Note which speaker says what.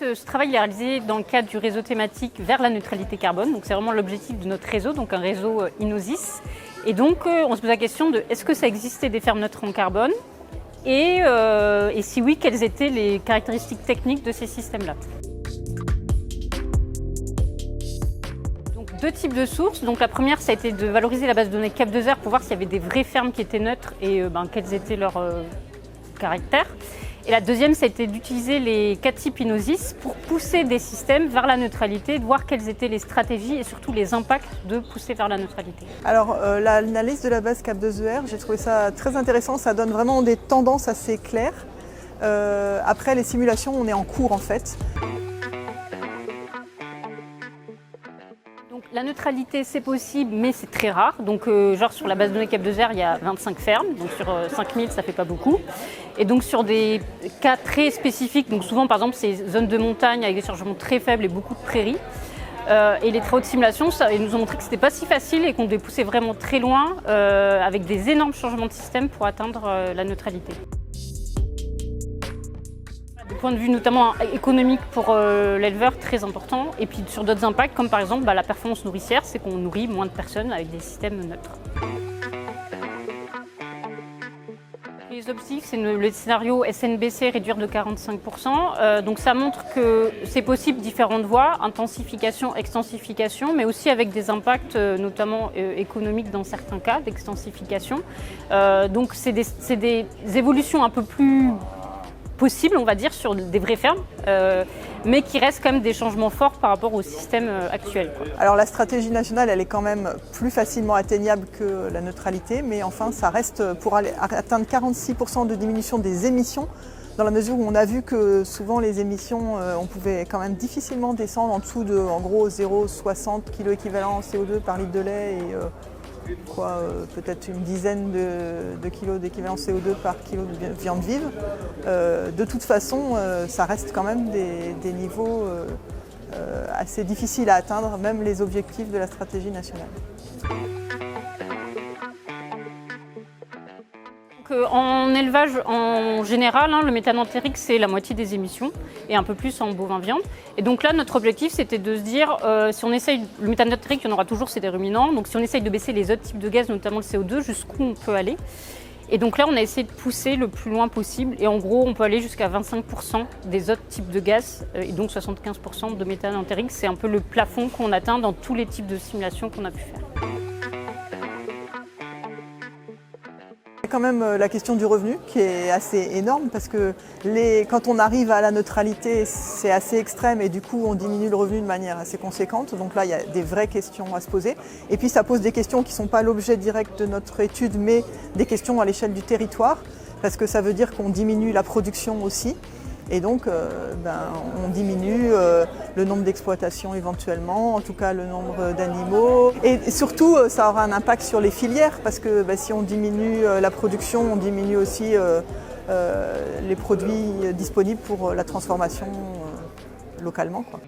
Speaker 1: ce travail est réalisé dans le cadre du réseau thématique vers la neutralité carbone. Donc c'est vraiment l'objectif de notre réseau, donc un réseau INOSIS. Et donc on se pose la question de est-ce que ça existait des fermes neutres en carbone et si oui, quelles étaient les caractéristiques techniques de ces systèmes-là. Donc deux types de sources. Donc la première, ça a été de valoriser la base de données Cap2R pour voir s'il y avait des vraies fermes qui étaient neutres et quels étaient leurs caractères. Et la deuxième, ça a été d'utiliser les 4 types INOSIS pour pousser des systèmes vers la neutralité, de voir quelles étaient les stratégies et surtout les impacts de pousser vers la neutralité.
Speaker 2: Alors l'analyse de la base Cap2R, j'ai trouvé ça très intéressant, ça donne vraiment des tendances assez claires. Après les simulations, on est en cours en fait.
Speaker 1: Donc, la neutralité, c'est possible, mais c'est très rare. Donc, genre sur la base de données Cap2R, il y a 25 fermes. Donc, sur 5000, ça fait pas beaucoup. Et donc, sur des cas très spécifiques, donc souvent, par exemple, ces zones de montagne avec des chargements très faibles et beaucoup de prairies. Et les travaux de simulation, ils nous ont montré que c'était pas si facile et qu'on devait pousser vraiment très loin avec des énormes changements de système pour atteindre la neutralité. Du point de vue notamment économique pour l'éleveur, très important. Et puis sur d'autres impacts, comme par exemple la performance nourricière, c'est qu'on nourrit moins de personnes avec des systèmes neutres. Les objectifs, c'est le scénario SNBC, réduire de 45%. Donc ça montre que c'est possible différentes voies, intensification, extensification, mais aussi avec des impacts notamment économiques dans certains cas, d'extensification. Donc c'est des évolutions un peu plus possible, on va dire, sur des vraies fermes, mais qui restent quand même des changements forts par rapport au système actuel.
Speaker 2: Alors la stratégie nationale, elle est quand même plus facilement atteignable que la neutralité, mais enfin ça reste pour atteindre 46% de diminution des émissions, dans la mesure où on a vu que souvent les émissions, on pouvait quand même difficilement descendre en dessous de, en gros, 0,60 kg équivalent CO2 par litre de lait et peut-être une dizaine de kilos d'équivalent CO2 par kilo de viande vive. De toute façon, ça reste quand même des niveaux assez difficiles à atteindre, même les objectifs de la stratégie nationale.
Speaker 1: En élevage, en général, le méthane entérique, c'est la moitié des émissions et un peu plus en bovin viande. Et donc là, notre objectif, c'était de se dire, si on essaye, le méthane entérique, il y en aura toujours, c'est des ruminants. Donc si on essaye de baisser les autres types de gaz, notamment le CO2, jusqu'où on peut aller. Et donc là, on a essayé de pousser le plus loin possible. Et en gros, on peut aller jusqu'à 25% des autres types de gaz, et donc 75% de méthane entérique. C'est un peu le plafond qu'on atteint dans tous les types de simulations qu'on a pu faire.
Speaker 2: Quand même la question du revenu qui est assez énorme parce que quand on arrive à la neutralité, c'est assez extrême et du coup on diminue le revenu de manière assez conséquente. Donc là, il y a des vraies questions à se poser. Et puis ça pose des questions qui ne sont pas l'objet direct de notre étude, mais des questions à l'échelle du territoire parce que ça veut dire qu'on diminue la production aussi. Et donc, on diminue le nombre d'exploitations éventuellement, en tout cas le nombre d'animaux. Et surtout, ça aura un impact sur les filières, parce que si on diminue la production, on diminue aussi les produits disponibles pour la transformation localement, quoi.